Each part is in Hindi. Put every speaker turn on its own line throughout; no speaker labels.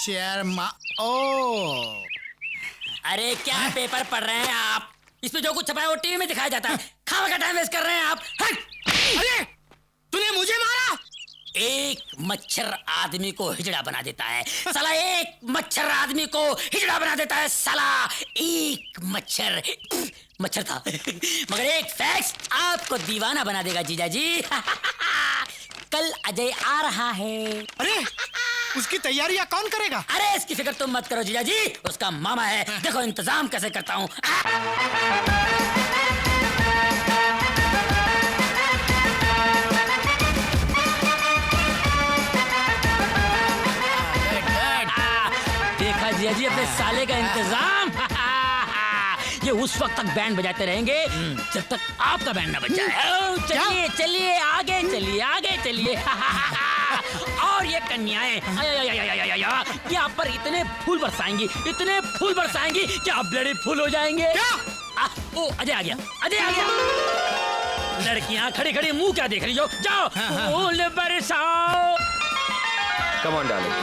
शेरमा ओ
अरे क्या पेपर पढ़ रहे हैं आप? इसमें जो कुछ छपा है वो टीवी में दिखाया जाता है। खाने का टाइम वेस्ट कर रहे हैं आप।
अरे तूने मुझे मारा।
एक मच्छर आदमी को हिजड़ा बना देता है साला। एक मच्छर आदमी को हिजड़ा बना देता है साला। एक मच्छर था मगर एक फैक्स आपको दीवाना बना देगा जीजा जी। कल अजय आ रहा है।
अरे उसकी तैयारियां कौन करेगा?
अरे इसकी फिक्र तुम मत करो जीजा जी, उसका मामा है। देखो इंतजाम कैसे करता हूँ। देखा जिया जी अपने साले का इंतजाम। ये उस वक्त तक बैंड बजाते रहेंगे जब तक आपका बैंड ना बज जाए। चलिए चलिए आगे चलिए आगे चलिए। और ये कन्याएं यहाँ पर इतने फूल बरसाएंगी कि आप ब्लडी फूल हो जाएंगे। ओ अजय आ गया, अजय आ गया। लड़कियां खड़ी खड़ी मुंह क्या देख रही हो? जाओ फूल बरसाओ।
Come on darling.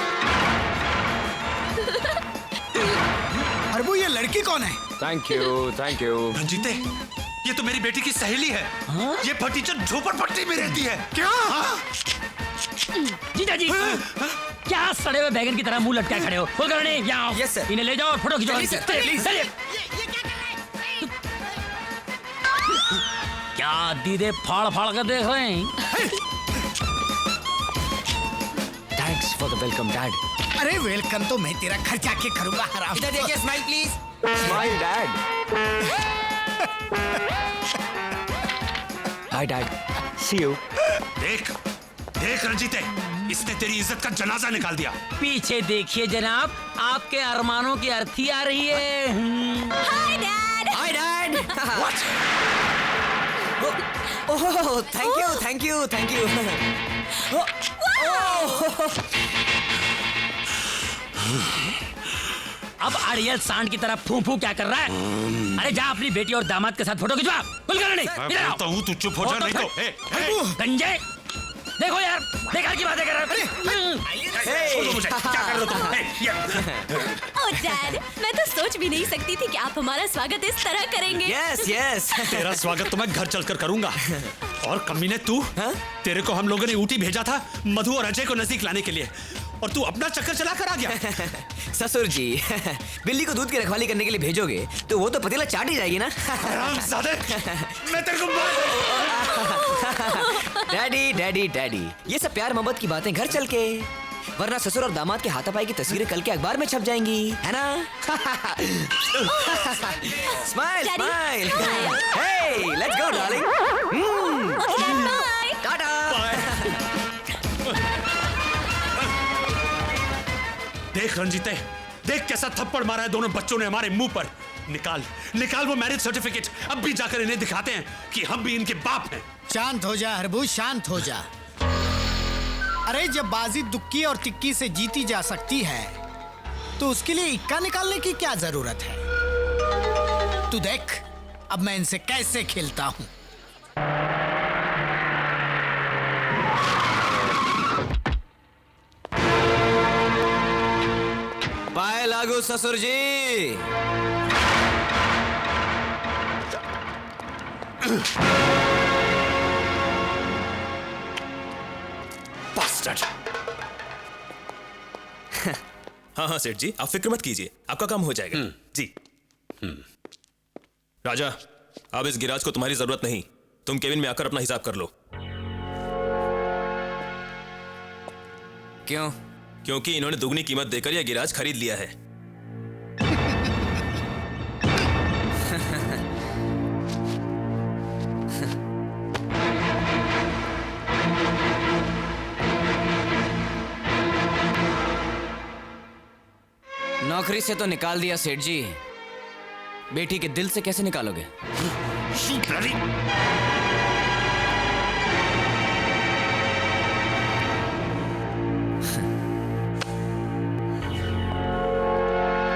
अरबू ये लड़की कौन है?
Thank you thank you.
रंजीते, ये तो मेरी बेटी की सहेली है। ये फटीचर झोपड़पट्टी में रहती है।
क्या?
जीजा जी क्या सड़े हुए बैगन की तरह मुंह लटकाए खड़े हो? कुलकर्णी यहाँ आओ।
Yes, sir.
इन्हें ले जाओ और फोटो खिंचवाओ। चलिए। क्या दीदे फाड़ फाड़ कर देख रहे हैं?
Thanks for the welcome dad.
अरे वेलकम तो मैं तेरा घर जाके करूंगा हराम।
इधर देखिए, smile please.
Smile dad. Hi dad, see you.
देख देख रंजीते, इसने तेरी इज्जत का जनाजा निकाल दिया।
पीछे देखिए जनाब, आपके अरमानों की अर्थी आ रही है।
Hi dad. Hi dad. Oh thank you.
अब अड़ियल सांड की तरह फू फू क्या कर रहा है? अरे जा अपनी बेटी और दामाद के साथ फोटो खिंचवा। कुलकर्णी
मैं
इधर आओ।
बोलता हूँ तू चुप हो जा, नहीं तो
गंजे देखो यार, बेकार की बातें कर रहा है।
छोड़ो मुझे, क्या कर रहे हो तुम?
ओह डैड, मैं तो सोच भी नहीं सकती थी कि आप हमारा स्वागत इस तरह करेंगे।
यस।
तेरा स्वागत तो मैं घर चलकर करूंगा। और कमीने तू, तेरे को हम लोगों ने ऊटी भेजा था मधु और अजय को नजदीक लाने के लिए, और तू अपना चक्कर चला कर आ गया।
ससुर जी, बिल्ली को दूध की रखवाली करने के लिए भेजोगे तो वो तो पतीला चाट ही जाएगी ना।
हरामजादे, मैं तेरे को मार।
डैडी, ये सब प्यार मोहब्बत की बातें घर चल के, वरना ससुर और दामाद के हाथापाई की तस्वीरें कल के अखबार में छप जाएंगी, है ना? Smile. Hey, let's go darling. Tata.
देख रंजीते, देख कैसा थप्पड़ मारा है दोनों बच्चों ने हमारे मुंह पर। निकाल वो मैरिज सर्टिफिकेट। अब भी जाकर इन्हें दिखाते हैं कि हम भी इनके बाप हैं।
शांत हो जा हरबू, शांत हो जा। अरे जब बाजी दुक्की और तिक्की से जीती जा सकती है तो उसके लिए इक्का निकालने की क्या जरूरत है? तू देख अब मैं इनसे कैसे खेलता हूं।
पाए लागू ससुर जी।
Bastard!
हाँ सेठ जी, आप फिक्र मत कीजिए, आपका काम हो जाएगा। जी। राजा, अब इस गिराज को तुम्हारी जरूरत नहीं, तुम केबिन में आकर अपना हिसाब कर लो।
क्यों?
क्योंकि इन्होंने दुगनी कीमत देकर यह गिराज खरीद लिया है।
नौकरी से तो निकाल दिया सेठ जी, बेटी के दिल से कैसे निकालोगे?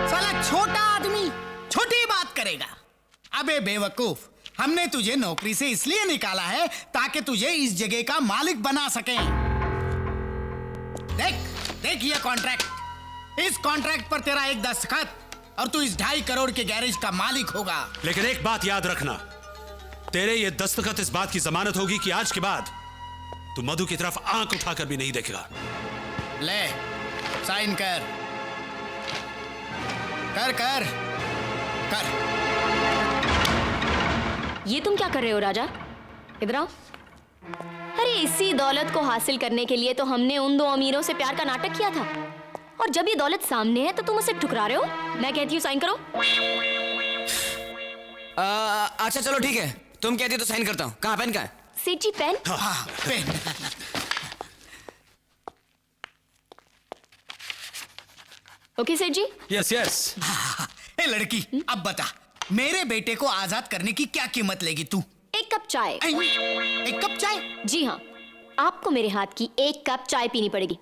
साला छोटा आदमी छोटी बात करेगा। अबे बेवकूफ, हमने तुझे नौकरी से इसलिए निकाला है ताकि तुझे इस जगह का मालिक बना सकें। देख ये कॉन्ट्रैक्ट, इस कॉन्ट्रैक्ट पर तेरा एक दस्तखत और तू इस 2.5 करोड़ के गैरेज का मालिक होगा।
लेकिन एक बात याद रखना, तेरे ये दस्तखत इस बात की जमानत होगी कि आज के बाद तू मधु की तरफ आंख उठाकर भी नहीं देखेगा।
ले साइन कर कर कर कर।
ये तुम क्या कर रहे हो राजा? इधर आओ। अरे इसी दौलत को हासिल करने के लिए तो हमने उन 2 अमीरों से प्यार का नाटक किया था, और जब ये दौलत सामने है तो तुम उसे ठुकरा रहे हो। मैं कहती हूँ साइन करो।
अच्छा चलो ठीक है, तुम कहती हो तो साइन करता हूँ। कहाँ पेन? कहाँ है?
सेठ जी पेन।
हाँ, पेन।
ओके सेठ जी।
Yes yes.
ए लड़की, अब बता, मेरे बेटे को आजाद करने की क्या कीमत लेगी तू?
1 कप चाय।
1 कप चाय?
जी हाँ, आपको मेरे हाथ की 1 कप चाय पीनी पड़ेगी।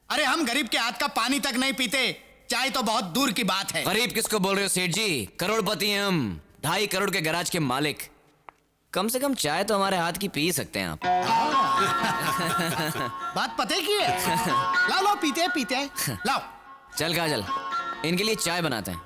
अरे हम गरीब के हाथ का पानी तक नहीं पीते, चाय तो बहुत दूर की बात है।
गरीब किसको बोल रहे हो सेठ जी? करोड़पति हैं हम, 2.5 करोड़ के गैराज के मालिक। कम से कम चाय तो हमारे हाथ की पी सकते हैं आप।
बात पते की है। लाओ लाओ, पीते पीते लाओ।
चल काजल, इनके लिए चाय बनाते हैं।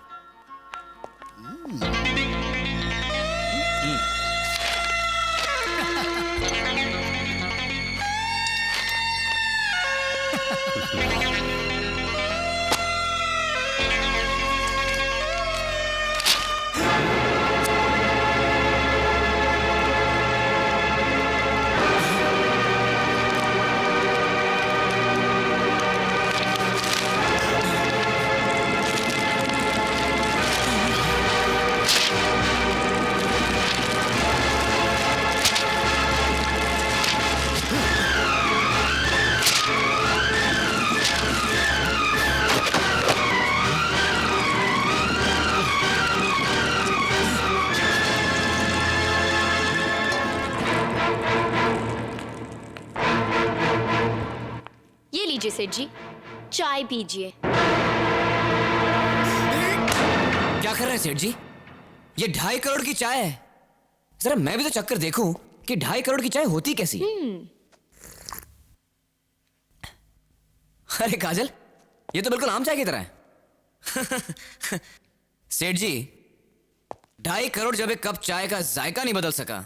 लीजिए सेठ जी, चाय पीजिए।
क्या कर रहे हैं सेठ जी? ये 2.5 करोड़ की चाय है। जरा मैं भी तो चक्कर देखूं कि 2.5 करोड़ की चाय होती कैसी। अरे काजल, ये तो बिल्कुल आम चाय की तरह है। सेठ जी, 2.5 करोड़ जब एक कप चाय का जायका नहीं बदल सका,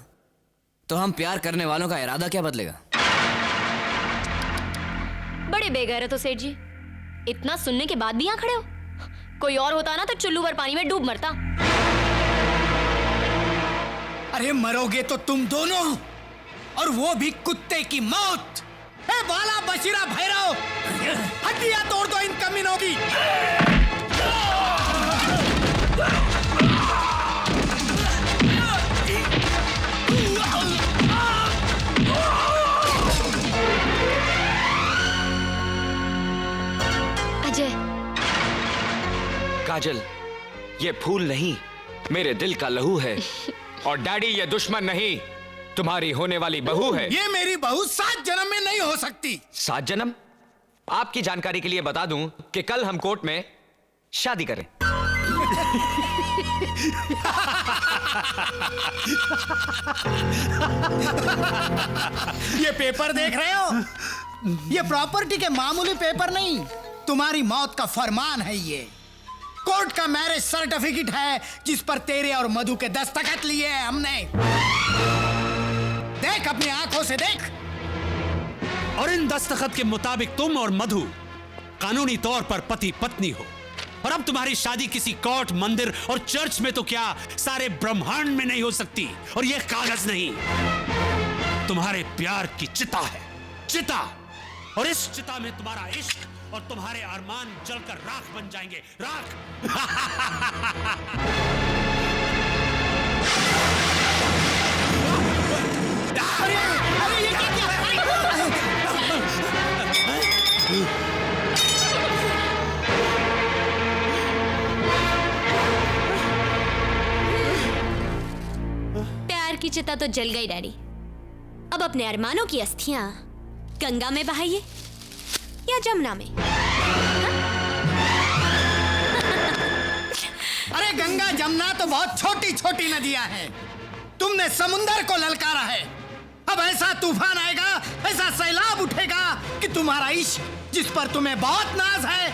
तो हम प्यार करने वालों का इरादा क्या बदलेगा?
बड़े बेगैरत हो सेठ जी, इतना सुनने के बाद भी यहाँ खड़े हो। कोई और होता ना तो चुल्लू भर पानी में डूब मरता।
अरे मरोगे तो तुम दोनों, और वो भी कुत्ते की मौत। ए बाला बशीरा भैरव, हड्डियां तोड़ दो इन कमीनों की।
अजय,
काजल, ये फूल नहीं, मेरे दिल का लहू है। और डैडी, ये दुश्मन नहीं, तुम्हारी होने वाली बहू है।
ये मेरी बहू 7 जन्म में नहीं हो सकती।
7 जन्म? आपकी जानकारी के लिए बता दूं कि कल हम कोर्ट में शादी करें।
ये पेपर देख रहे हो? ये प्रॉपर्टी के मामूली पेपर नहीं, तुम्हारी मौत का फरमान है। ये कोर्ट का मैरिज सर्टिफिकेट है, जिस पर तेरे और मधु के दस्तखत लिए हैं हमने। देख, अपनी आंखों से देख।
और इन दस्तखत के मुताबिक तुम और मधु कानूनी तौर पर पति पत्नी हो। और अब तुम्हारी शादी किसी कोर्ट, मंदिर और चर्च में तो क्या, सारे ब्रह्मांड में नहीं हो सकती। और यह कागज नहीं, तुम्हारे प्यार की चिता है, चिता। और इस चिता में तुम्हारा इश्क और तुम्हारे अरमान जलकर राख बन जाएंगे, राख।
अरे ये क्या?
प्यार की चिता तो जल गई डैडी। अब अपने अरमानों की अस्थियां गंगा में बहाइए या जमुना में।
अरे गंगा जमुना तो बहुत छोटी छोटी नदियां हैं। तुमने समुंदर को ललकारा है। अब ऐसा तूफान आएगा, ऐसा सैलाब उठेगा कि तुम्हारा इश्क, जिस पर तुम्हें बहुत नाज है,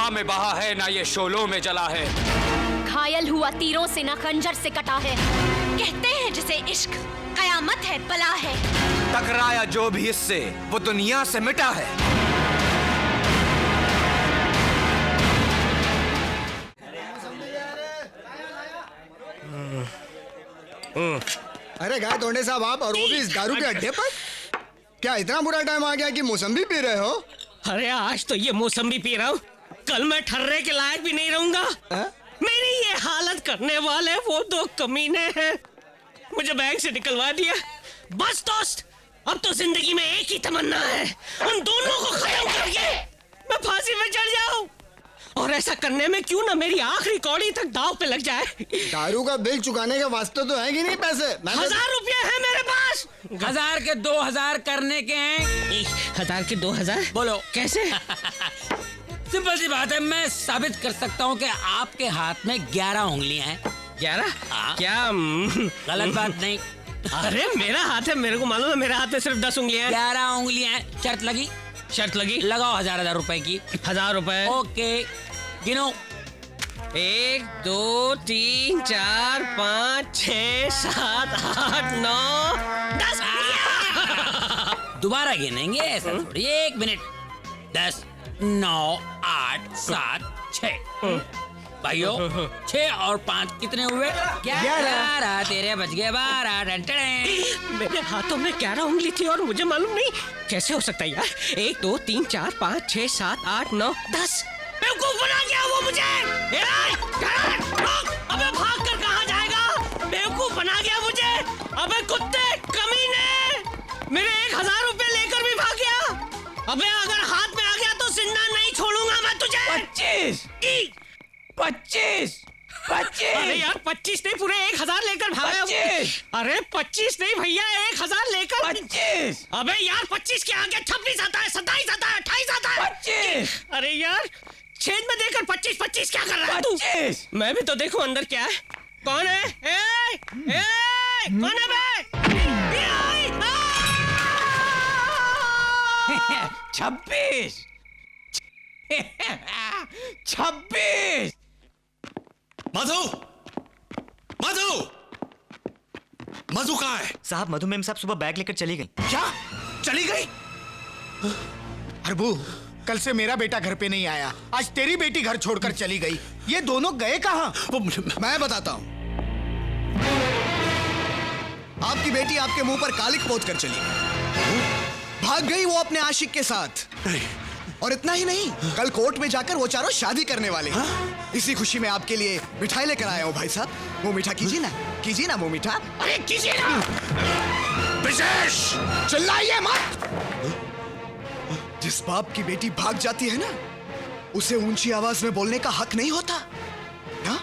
हवा में बहा है ना ये शोलों में जला है।
घायल हुआ तीरों से ना खंजर से कटा है।
कहते हैं जिसे इश्क कयामत है बला है।
टकराया जो भी इससे वो दुनिया से मिटा है।
अरे गाय तोड़े साहब, आप और वो भी इस दारू के अड्डे पर? क्या इतना बुरा टाइम आ गया कि मौसमी पी रहे हो?
अरे आज तो ये मौसमी पी रहा हूँ, कल मैं ठर्रे के लायक भी नहीं रहूंगा। मेरी ये हालत करने वाले वो दो कमीने हैं, मुझे बैंक से निकलवा दिया। बस दोस्त, अब तो जिंदगी में एक ही तमन्ना है, उन दोनों को खत्म करके मैं फांसी में चढ़ जाऊं। और ऐसा करने में क्यों ना मेरी आखिरी कौड़ी तक दाव पे लग जाए।
दारू का बिल चुकाने के वास्ते तो है कि नहीं पैसे?
1000 रुपये है मेरे पास।
1000 के 2000 करने के हैं।
1000 के 2000?
बोलो
कैसे?
सिंपल सी बात है, मैं साबित कर सकता हूँ कि आपके हाथ में 11 उंगलियां हैं।
11?
हाँ।
क्या
गलत बात नहीं।
अरे मेरा हाथ है, मेरे को मालूम है, मेरे हाथ में सिर्फ 10 उंगलियां हैं।
11 उंगलियां हैं। शर्त लगी?
शर्त लगी।
लगाओ 1000 रुपए की।
1000 रुपए।
ओके, गिनो।
1 2 3 4 5 6 7 8 9 10।
दोबारा गिनेंगे, ऐसा थोड़ी। 1 मिनट। 10 9 8 7 6। भाइयों 6 और 5 कितने हुए? 11। तेरे बच गए 12।
मेरे हाथों में 11 उंगली थी और मुझे मालूम नहीं, कैसे हो सकता है यार? 1 2 3 4 5 6 7 8 9 10। बेवकूफ बना दिया वो मुझे। अबे भाग कर कहाँ जाएगा? बेवकूफ बना गया मुझे। अबे कुत्ते कमीने, मेरे 1000 रुपए लेकर भी भाग गया। अबे अगर हाथ में आ गया तो जिंदा नहीं छोड़ूंगा मैं तुझे। 25। अरे यार 25 नहीं, पूरे 1000 लेकर भागा। 25। अरे 25 नहीं भैया, 1000 लेकर 25। अबे यार 25 के आगे 26 आता है, 27 आता है, 28 आता है। 25। अरे यार छेद में देकर 25 क्या कर रहा है तू? मैं भी तो देखूं अंदर क्या है। कौन है? कौन है बे?
26। 26।
मधु, मधु, मधु कहाँ है?
साहब मधु मैम साहब सुबह बैग लेकर चली गई।
क्या चली गई?
प्रभु, कल से मेरा बेटा घर पे नहीं आया, आज तेरी बेटी घर छोड़कर चली गई। ये दोनों गए कहाँ?
मैं बताता हूँ। आपकी बेटी आपके मुंह पर कालिक पोत कर चली गई, भाग गई वो अपने आशिक के साथ। और इतना ही नहीं, कल कोर्ट में जाकर वो चारों शादी करने वाले हैं। इसी खुशी में आपके लिए मिठाई लेकर आया हूँ भाई साहब। मुंह मीठा कीजिए ना मुंह मीठा।
अरे कीजिए ना।
विशेष चिल्लाइए मत। जिस बाप की बेटी भाग जाती है ना, उसे ऊंची आवाज में बोलने का हक नहीं होता ना?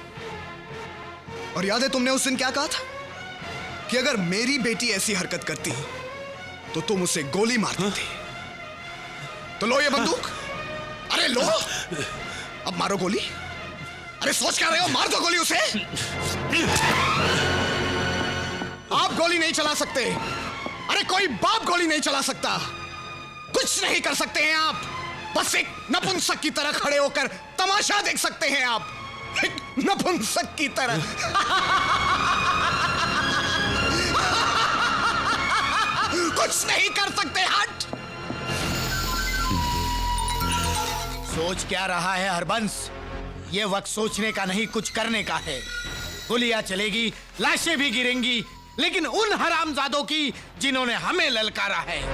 और याद है तुमने उस दिन क्या कहा था कि अगर मेरी बेटी ऐसी हरकत करती तो तुम उसे गोली मार देते। तो लो ये बंदूक। अरे लो, अब मारो गोली। अरे सोच क्या रहे हो? मार दो गोली उसे। आप गोली नहीं चला सकते। अरे कोई बाप गोली नहीं चला सकता। कुछ नहीं कर सकते हैं आप। बस एक नपुंसक की तरह खड़े होकर तमाशा देख सकते हैं आप, एक नपुंसक की तरह। कुछ नहीं कर सकते। हट।
सोच क्या रहा है हरबंस? ये वक्त सोचने का नहीं, कुछ करने का है। गोलियां चलेगी, लाशें भी गिरेंगी, लेकिन उन हरामजादों की जिन्होंने हमें ललकारा है।